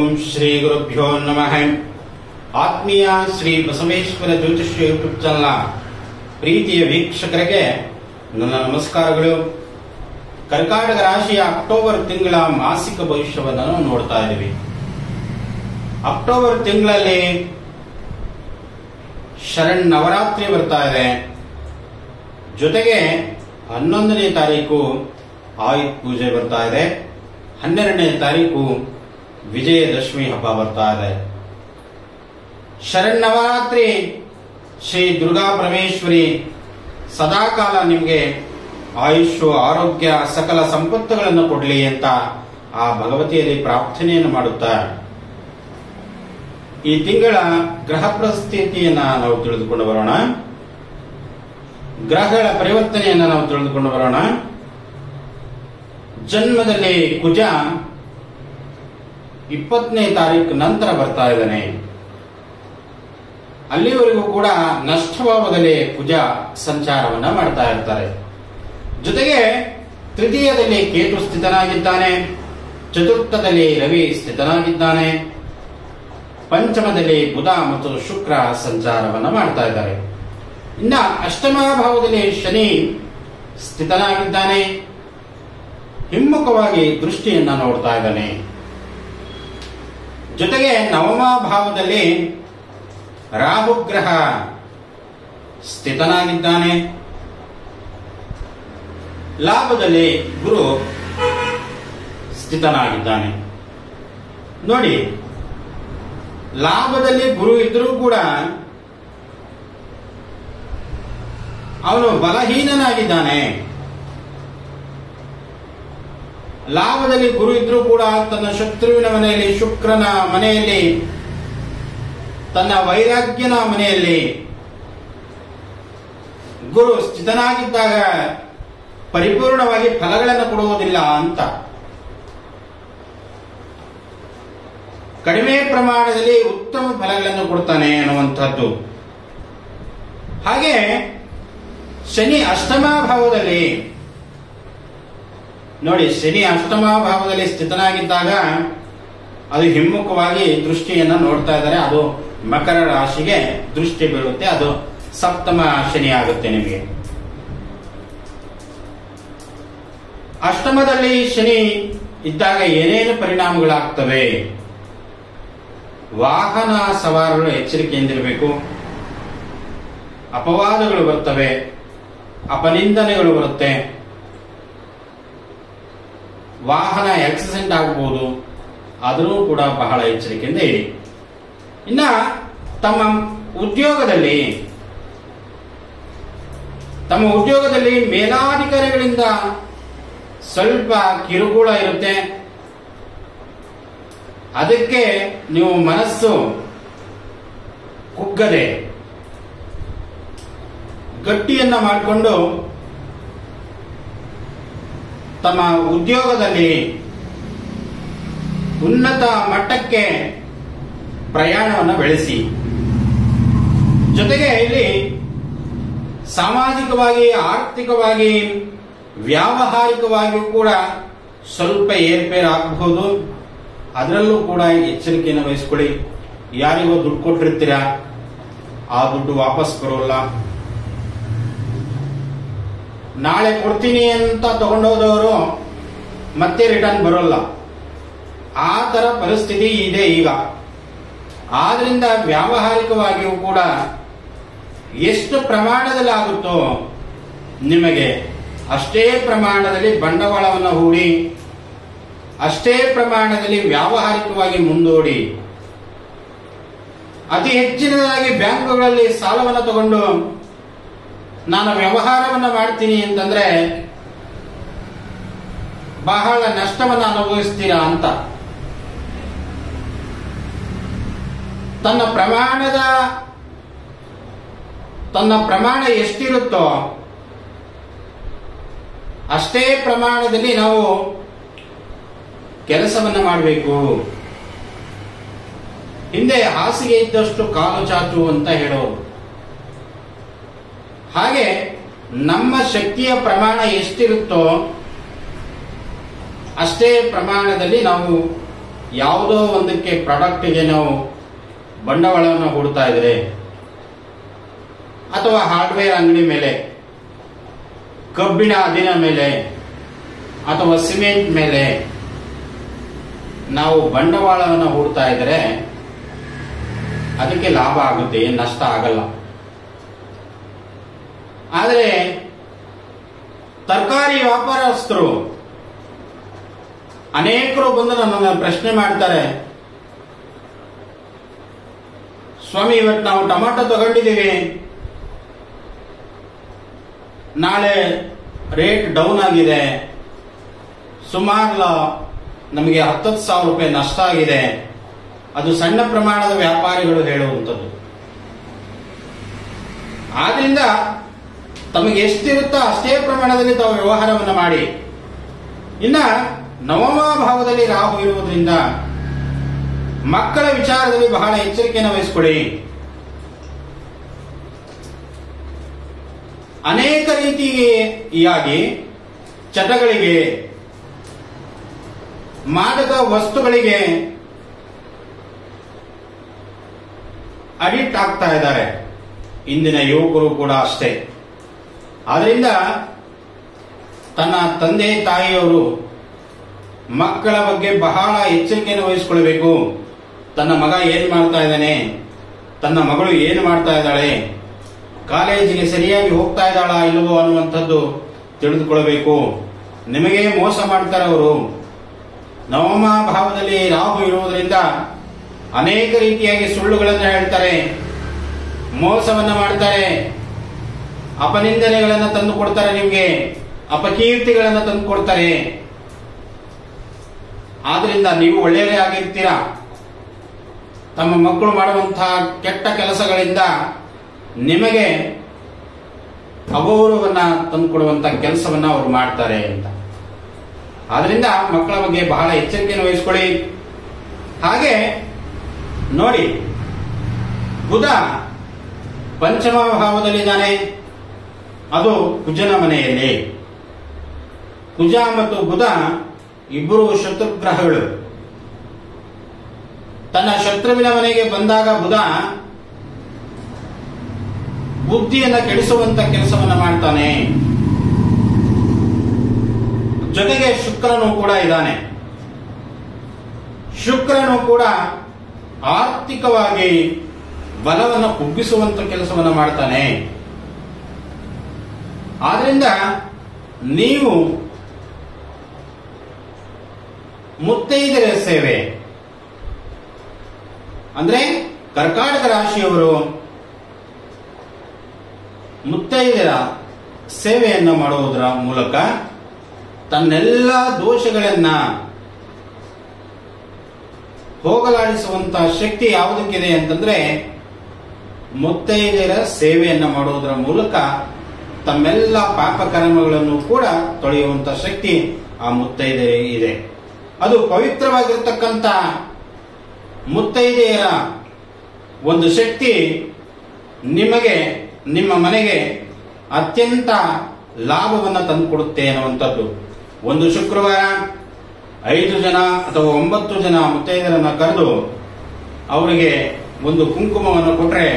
ಓಂ ಶ್ರೀ ಗುರುಭ್ಯೋ ನಮಃ. ಆತ್ಮೀಯ ಶ್ರೀ ಬಸವೇಶ್ವರ ಜ್ಯೋತಿಷ್ಯ ಯೂಟ್ಯೂಬ್ ಚಾನಲ್ ಪ್ರೀತಿಯ ವೀಕ್ಷಕರಿಗೆ ನನ್ನ ನಮಸ್ಕಾರಗಳು. ಕರ್ಕಾಟಕ ರಾಶಿಯ ಅಕ್ಟೋಬರ್ ತಿಂಗಳ ಮಾಸಿಕ ಭವಿಷ್ಯವನ್ನು ನೋಡ್ತಾ ಇದ್ದೀವಿ. ಅಕ್ಟೋಬರ್ ತಿಂಗಳಲ್ಲಿ ಶರಣ್ ನವರಾತ್ರಿ ಬರ್ತಾ ಇದೆ. ಜೊತೆಗೆ 11ನೇ ತಾರೀಕು ಆಯುಧ ಪೂಜೆ ಬರ್ತಾ ಇದೆ. 12ನೇ ತಾರೀಕು ವಿಜಯದಶಮಿ ಹಬ್ಬ ಬರ್ತಾ ಇದೆ. ಶರಣ್ ನವರಾತ್ರಿ ಶ್ರೀ ದುರ್ಗಾ ಪರಮೇಶ್ವರಿ ಸದಾಕಾಲ ನಿಮಗೆ ಆಯುಷ್ ಆರೋಗ್ಯ ಸಕಲ ಸಂಪತ್ತುಗಳನ್ನು ಕೊಡಲಿ ಅಂತ ಆ ಭಗವತಿಯಲ್ಲಿ ಪ್ರಾರ್ಥನೆಯನ್ನು ಮಾಡುತ್ತಾ ಈ ತಿಂಗಳ ಗ್ರಹ ಪರಿಸ್ಥಿತಿಯನ್ನ ನಾವು ತಿಳಿದುಕೊಂಡು ಬರೋಣ. ಗ್ರಹಗಳ ಪರಿವರ್ತನೆಯನ್ನ ನಾವು ತಿಳಿದುಕೊಂಡು ಬರೋಣ. ಜನ್ಮದಲ್ಲಿ ಕುಜ 20ನೇ ತಾರೀಕು ನಂತರ ಬರ್ತಾ ಇದ್ದಾನೆ. ಅಲ್ಲಿವರೆಗೂ ಕೂಡ ನಷ್ಟಭಾವದಲ್ಲಿ ಕುಜ ಸಂಚಾರವನ್ನ ಮಾಡ್ತಾ ಇರ್ತಾರೆ. ಜೊತೆಗೆ ತೃತೀಯದಲ್ಲಿ ಕೇತು ಸ್ಥಿತನಾಗಿದ್ದಾನೆ, ಚತುರ್ಥದಲ್ಲಿ ರವಿ ಸ್ಥಿತನಾಗಿದ್ದಾನೆ, ಪಂಚಮದಲ್ಲಿ ಬುಧ ಮತ್ತು ಶುಕ್ರ ಸಂಚಾರವನ್ನ ಮಾಡ್ತಾ ಇದ್ದಾರೆ. ಇನ್ನ ಅಷ್ಟಮ ಭಾವದಲ್ಲಿ ಶನಿ ಸ್ಥಿತನಾಗಿದ್ದಾನೆ, ಹಿಮ್ಮುಖವಾಗಿ ದೃಷ್ಟಿಯನ್ನ ನೋಡ್ತಾ ಇದ್ದಾನೆ. ಜೊತೆಗೆ ನವಮ ಭಾವದಲ್ಲಿ ರಾಹುಗ್ರಹ ಸ್ಥಿತನಾಗಿದ್ದಾನೆ. ಲಾಭದಲ್ಲಿ ಗುರು ಸ್ಥಿತನಾಗಿದ್ದಾನೆ. ನೋಡಿ, ಲಾಭದಲ್ಲಿ ಗುರು ಇದ್ರೂ ಕೂಡ ಅವನು ಬಲಹೀನನಾಗಿದ್ದಾನೆ. ಲಾಭದಲ್ಲಿ ಗುರು ಇದ್ರೂ ಕೂಡ ತನ್ನ ಶತ್ರುವಿನ ಮನೆಯಲ್ಲಿ, ಶುಕ್ರನ ಮನೆಯಲ್ಲಿ, ತನ್ನ ವೈರಾಗ್ಯನ ಮನೆಯಲ್ಲಿ ಗುರು ಸ್ಥಿತನಾಗಿದ್ದಾಗ ಪರಿಪೂರ್ಣವಾಗಿ ಫಲಗಳನ್ನು ಕೊಡುವುದಿಲ್ಲ ಅಂತ. ಕಡಿಮೆ ಪ್ರಮಾಣದಲ್ಲಿ ಉತ್ತಮ ಫಲಗಳನ್ನು ಕೊಡ್ತಾನೆ ಅನ್ನುವಂಥದ್ದು. ಹಾಗೆ ಶನಿ ಅಷ್ಟಮ ಭಾವದಲ್ಲಿ ನೋಡಿ, ಶನಿ ಅಷ್ಟಮ ಭಾವದಲ್ಲಿ ಸ್ಥಿತನಾಗಿದ್ದಾಗ ಅದು ಹಿಮ್ಮುಖವಾಗಿ ದೃಷ್ಟಿಯನ್ನ ನೋಡ್ತಾ ಇದ್ದಾರೆ. ಅದು ಮಕರ ರಾಶಿಗೆ ದೃಷ್ಟಿ ಬೀಳುತ್ತೆ. ಅದು ಸಪ್ತಮ ಶನಿ ಆಗುತ್ತೆ ನಿಮಗೆ. ಅಷ್ಟಮದಲ್ಲಿ ಶನಿ ಇದ್ದಾಗ ಏನೇನು ಪರಿಣಾಮಗಳಾಗ್ತವೆ? ವಾಹನ ಸವಾರರು ಎಚ್ಚರಿಕೆಯಿಂದಿರಬೇಕು. ಅಪವಾದಗಳು ಬರ್ತವೆ, ಅಪನಿಂದನೆಗಳು ಬರುತ್ತೆ, ವಾಹನ ಆಕ್ಸಿಡೆಂಟ್ ಆಗಬಹುದು. ಆದರೂ ಕೂಡ ಬಹಳ ಎಚ್ಚರಿಕೆಯಿಂದ ಇರಿ. ಇನ್ನ ತಮ್ಮ ಉದ್ಯೋಗದಲ್ಲಿ ಮೇಲಾಧಿಕಾರಿಗಳಿಂದ ಸ್ವಲ್ಪ ಕಿರುಕುಳ ಇರುತ್ತೆ. ಅದಕ್ಕೆ ನೀವು ಮನಸ್ಸು ಕುಗ್ಗದೆ ಗಟ್ಟಿಯನ್ನ ಮಾಡಿಕೊಂಡು ತಮ್ಮ ಉದ್ಯೋಗದಲ್ಲಿ ಉನ್ನತ ಮಟ್ಟಕ್ಕೆ ಪ್ರಯಾಣವನ್ನು ಬೆಳೆಸಿ. ಜೊತೆಗೆ ಇಲ್ಲಿ ಸಾಮಾಜಿಕವಾಗಿ, ಆರ್ಥಿಕವಾಗಿ, ವ್ಯಾವಹಾರಿಕವಾಗಿಯೂ ಕೂಡ ಸ್ವಲ್ಪ ಏರ್ಪೇರ್ ಆಗಬಹುದು. ಅದರಲ್ಲೂ ಕೂಡ ಎಚ್ಚರಿಕೆಯನ್ನು ವಹಿಸಿಕೊಳ್ಳಿ. ಯಾರಿಗೋ ದುಡ್ಡು ಕೊಟ್ಟಿರ್ತೀರಾ, ಆ ದುಡ್ಡು ವಾಪಸ್ ಬರೋಲ್ಲ. ನಾಳೆ ಕೊಡ್ತೀನಿ ಅಂತ ತಗೊಂಡೋದವರು ಮತ್ತೆ ರಿಟರ್ನ್ ಬರೋಲ್ಲ. ಆ ತರ ಪರಿಸ್ಥಿತಿ ಇದೆ ಈಗ. ಆದ್ರಿಂದ ವ್ಯಾವಹಾರಿಕವಾಗಿಯೂ ಕೂಡ ಎಷ್ಟು ಪ್ರಮಾಣದಲ್ಲಿ ಆಗುತ್ತೋ ನಿಮಗೆ ಅಷ್ಟೇ ಪ್ರಮಾಣದಲ್ಲಿ ಬಂಡವಾಳವನ್ನು ಹೂಡಿ, ಅಷ್ಟೇ ಪ್ರಮಾಣದಲ್ಲಿ ವ್ಯಾವಹಾರಿಕವಾಗಿ ಮುಂದೂಡಿ. ಅತಿ ಹೆಚ್ಚಿನದಾಗಿ ಬ್ಯಾಂಕುಗಳಲ್ಲಿ ಸಾಲವನ್ನು ತಗೊಂಡು ನಾನು ವ್ಯವಹಾರವನ್ನು ಮಾಡ್ತೀನಿ ಅಂತಂದ್ರೆ ಬಹಳ ನಷ್ಟವನ್ನು ಅನುಭವಿಸ್ತೀರಾ ಅಂತ. ತನ್ನ ಪ್ರಮಾಣ ಎಷ್ಟಿರುತ್ತೋ ಅಷ್ಟೇ ಪ್ರಮಾಣದಲ್ಲಿ ನಾವು ಕೆಲಸವನ್ನ ಮಾಡಬೇಕು. ಹಿಂದೆ ಹಾಸಿಗೆ ಇದ್ದಷ್ಟು ಕಾಲು ಚಾಚು ಅಂತ ಹೇಳೋರು. ಹಾಗೆ ನಮ್ಮ ಶಕ್ತಿಯ ಪ್ರಮಾಣ ಎಷ್ಟಿರುತ್ತೋ ಅಷ್ಟೇ ಪ್ರಮಾಣದಲ್ಲಿ ನಾವು ಯಾವುದೋ ಒಂದಕ್ಕೆ ಪ್ರಾಡಕ್ಟ್ಗೆ ನಾವು ಬಂಡವಾಳವನ್ನು ಹೂಡ್ತಾ ಇದ್ರೆ, ಅಥವಾ ಹಾರ್ಡ್ವೇರ್ ಅಂಗಡಿ ಮೇಲೆ, ಕಬ್ಬಿಣ ಅದಿನ ಮೇಲೆ, ಅಥವಾ ಸಿಮೆಂಟ್ ಮೇಲೆ ನಾವು ಬಂಡವಾಳವನ್ನು ಹೂಡ್ತಾ ಇದ್ರೆ ಅದಕ್ಕೆ ಲಾಭ ಆಗುತ್ತೆ, ನಷ್ಟ ಆಗಲ್ಲ. ಆದರೆ ತರಕಾರಿ ವ್ಯಾಪಾರಸ್ಥರು ಅನೇಕರು ಬಂದು ನನ್ನನ್ನು ಪ್ರಶ್ನೆ ಮಾಡ್ತಾರೆ, ಸ್ವಾಮಿ ಇವತ್ತು ನಾವು ಟೊಮಾಟೊ ತಗೊಂಡಿದ್ದೀವಿ, ನಾಳೆ ರೇಟ್ ಡೌನ್ ಆಗಿದೆ, ಸುಮಾರು ನಮಗೆ 10,000 ರೂಪಾಯಿ ನಷ್ಟ ಆಗಿದೆ. ಅದು ಸಣ್ಣ ಪ್ರಮಾಣದ ವ್ಯಾಪಾರಿಗಳು ಹೇಳುವಂಥದ್ದು. ಆದ್ರಿಂದ ತಮಗೆ ಎಷ್ಟಿರುತ್ತೋ ಅಷ್ಟೇ ಪ್ರಮಾಣದಲ್ಲಿ ತಾವು ವ್ಯವಹಾರವನ್ನು ಮಾಡಿ. ಇನ್ನ ನವಮ ಭಾವದಲ್ಲಿ ರಾಹು ಇರುವುದರಿಂದ ಮಕ್ಕಳ ವಿಚಾರದಲ್ಲಿ ಬಹಳ ಎಚ್ಚರಿಕೆಯನ್ನು ವಹಿಸಿಕೊಳ್ಳಿ. ಅನೇಕ ರೀತಿಯಾಗಿ ಚಟಗಳಿಗೆ, ಮಾದಕ ವಸ್ತುಗಳಿಗೆ ಅಡಿಕ್ಟ್ ಆಗ್ತಾ ಇದ್ದಾರೆ ಇಂದಿನ ಯುವಕರು ಕೂಡ ಅಷ್ಟೇ. ಆದ್ರಿಂದ ತನ್ನ ತಂದೆ ತಾಯಿಯವರು ಮಕ್ಕಳ ಬಗ್ಗೆ ಬಹಳ ಎಚ್ಚರಿಕೆಯನ್ನು ವಹಿಸಿಕೊಳ್ಳಬೇಕು. ತನ್ನ ಮಗ ಏನ್ ಮಾಡ್ತಾ ಇದ್ದಾನೆ, ತನ್ನ ಮಗಳು ಏನು ಮಾಡ್ತಾ ಇದ್ದಾಳೆ, ಕಾಲೇಜಿಗೆ ಸರಿಯಾಗಿ ಹೋಗ್ತಾ ಇದ್ದಾಳಾ ಇಲ್ಲವೋ ಅನ್ನುವಂಥದ್ದು ತಿಳಿದುಕೊಳ್ಳಬೇಕು. ನಿಮಗೆ ಮೋಸ ಮಾಡ್ತಾರೆ ಅವರು. ನವಮ ಭಾವದಲ್ಲಿ ರಾಹು ಇರುವುದರಿಂದ ಅನೇಕ ರೀತಿಯಾಗಿ ಸುಳ್ಳುಗಳನ್ನು ಹೇಳ್ತಾರೆ, ಮೋಸವನ್ನ ಮಾಡ್ತಾರೆ, ಅಪನಿಂದನೆಗಳನ್ನು ತಂದು ಕೊಡ್ತಾರೆ, ನಿಮಗೆ ಅಪಕೀರ್ತಿಗಳನ್ನು ತಂದು ಕೊಡ್ತಾರೆ. ಆದ್ರಿಂದ ನೀವು ಒಳ್ಳೆಯವರೇ ಆಗಿರ್ತೀರಾ. ತಮ್ಮ ಮಕ್ಕಳು ಮಾಡುವಂತಹ ಕೆಟ್ಟ ಕೆಲಸಗಳಿಂದ ನಿಮಗೆ ಅಗೌರವನ್ನ ತಂದುಕೊಡುವಂತಹ ಕೆಲಸವನ್ನ ಅವರು ಮಾಡ್ತಾರೆ ಅಂತ. ಆದ್ರಿಂದ ಮಕ್ಕಳ ಬಗ್ಗೆ ಬಹಳ ಎಚ್ಚರಿಕೆಯನ್ನು ವಹಿಸಿಕೊಳ್ಳಿ. ಹಾಗೆ ನೋಡಿ, ಬುಧ ಪಂಚಮ ಭಾವದಲ್ಲಿದ್ದಾನೆ, ಅದು ಕುಜನ ಮನೆಯಲ್ಲಿ. ಕುಜ ಮತ್ತು ಬುಧ ಇಬ್ಬರು ಶತ್ರುಗ್ರಹಗಳು. ತನ್ನ ಶತ್ರುವಿನ ಮನೆಗೆ ಬಂದಾಗ ಬುಧ ಬುದ್ಧಿಯನ್ನ ಕೆಡಿಸುವಂತ ಕೆಲಸವನ್ನ ಮಾಡ್ತಾನೆ. ಜೊತೆಗೆ ಶುಕ್ರನು ಕೂಡ ಇದ್ದಾನೆ. ಶುಕ್ರನು ಕೂಡ ಆರ್ಥಿಕವಾಗಿ ಬಲವನ್ನು ಕುಗ್ಗಿಸುವಂತ ಕೆಲಸವನ್ನ ಮಾಡ್ತಾನೆ. ಆದ್ರಿಂದ ನೀವು ಮುತ್ತೈದೆಯರ ಸೇವೆ ಅಂದ್ರೆ ಕರ್ಕಾಟಕ ರಾಶಿಯವರು ಮುತ್ತೈದೆಯರ ಸೇವೆಯನ್ನು ಮಾಡುವುದರ ಮೂಲಕ ತನ್ನೆಲ್ಲ ದೋಷಗಳನ್ನ ಹೋಗಲಾಡಿಸುವಂತಹ ಶಕ್ತಿ ಯಾವುದಕ್ಕಿದೆ ಅಂತಂದ್ರೆ ಮುತ್ತೈದೆಯರ ಸೇವೆಯನ್ನು ಮಾಡುವುದರ ಮೂಲಕ ತಮ್ಮೆಲ್ಲ ಪಾಪ ಕರ್ಮಗಳನ್ನು ಕೂಡ ತೊಳೆಯುವಂತಹ ಶಕ್ತಿ ಆ ಮುತ್ತೈದೆಯರಿಗೆ ಇದೆ. ಅದು ಪವಿತ್ರವಾಗಿರ್ತಕ್ಕಂಥ ಮುತ್ತೈದೆಯರ ಒಂದು ಶಕ್ತಿ ನಿಮಗೆ, ನಿಮ್ಮ ಮನೆಗೆ ಅತ್ಯಂತ ಲಾಭವನ್ನು ತಂದುಕೊಡುತ್ತೆ ಅನ್ನುವಂಥದ್ದು. ಒಂದು ಶುಕ್ರವಾರ 5 ಜನ ಅಥವಾ 9 ಜನ ಮುತ್ತೈದೆಯರನ್ನ ಕರೆದು ಅವರಿಗೆ ಒಂದು ಕುಂಕುಮವನ್ನು ಕೊಟ್ಟರೆ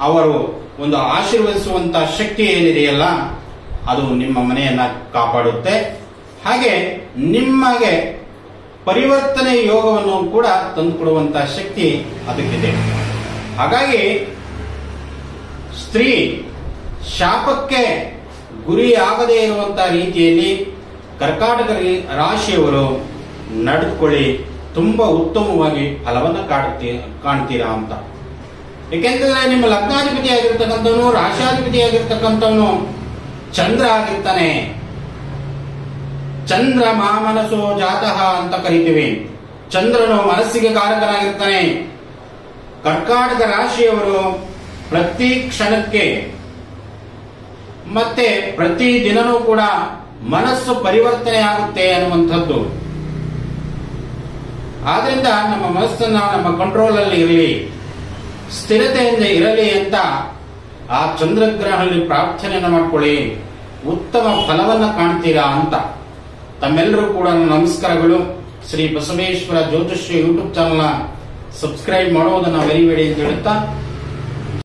ಅವರು ಒಂದು ಆಶೀರ್ವದಿಸುವಂತಹ ಶಕ್ತಿ ಏನಿದೆಯಲ್ಲ ಅದು ನಿಮ್ಮ ಮನೆಯನ್ನ ಕಾಪಾಡುತ್ತೆ. ಹಾಗೆ ನಿಮಗೆ ಪರಿವರ್ತನೆ ಯೋಗವನ್ನು ಕೂಡ ತಂದುಕೊಡುವಂತಹ ಶಕ್ತಿ ಅದಕ್ಕಿದೆ. ಹಾಗಾಗಿ ಸ್ತ್ರೀ ಶಾಪಕ್ಕೆ ಗುರಿಯಾಗದೇ ಇರುವಂತಹ ರೀತಿಯಲ್ಲಿ ಕರ್ಕಾಟಕ ರಾಶಿಯವರು ನಡೆದುಕೊಳ್ಳಿ, ತುಂಬಾ ಉತ್ತಮವಾಗಿ ಫಲವನ್ನು ಕಾಣ್ತೀರಾ ಅಂತ. ಏಕೆಂದ್ರೆ ನಿಮ್ಮ ಲಗ್ನಾಧಿಪತಿ ಆಗಿರ್ತಕ್ಕಂಥವನು, ರಾಶಾಧಿಪತಿ ಆಗಿರ್ತಕ್ಕಂಥವನು ಚಂದ್ರ ಆಗಿರ್ತಾನೆ. ಚಂದ್ರ ಮಾಮನಸೋ ಜಾತಃ ಅಂತ ಕರಿತೀವಿ. ಚಂದ್ರನು ಮನಸ್ಸಿಗೆ ಕಾರಕನಾಗಿರ್ತಾನೆ. ಕರ್ಕಾಟಕ ರಾಶಿಯವರು ಪ್ರತಿ ಕ್ಷಣಕ್ಕೆ ಮತ್ತೆ ಪ್ರತಿ ದಿನನೂ ಕೂಡ ಮನಸ್ಸು ಪರಿವರ್ತನೆ ಆಗುತ್ತೆ ಅನ್ನುವಂಥದ್ದು. ಆದ್ರಿಂದ ನಮ್ಮ ಮನಸ್ಸನ್ನ ನಮ್ಮ ಕಂಟ್ರೋಲ್ ಅಲ್ಲಿ ಇರಲಿ, ಸ್ಥಿರತೆಯಿಂದ ಇರಲಿ ಅಂತ ಆ ಚಂದ್ರಗ್ರಹದಲ್ಲಿ ಪ್ರಾರ್ಥನೆಯನ್ನು ಮಾಡ್ಕೊಳ್ಳಿ, ಉತ್ತಮ ಫಲವನ್ನ ಕಾಣ್ತೀರಾ ಅಂತ. ತಮ್ಮೆಲ್ಲರೂ ಕೂಡ ನಮಸ್ಕಾರಗಳು. ಶ್ರೀ ಬಸವೇಶ್ವರ ಜ್ಯೋತಿಷ್ಯ ಯೂಟ್ಯೂಬ್ ಚಾನಲ್ನ ಸಬ್ಸ್ಕ್ರೈಬ್ ಮಾಡೋದನ್ನ ಮರಿಬೇಡಿ ಅಂತ ಹೇಳುತ್ತಾ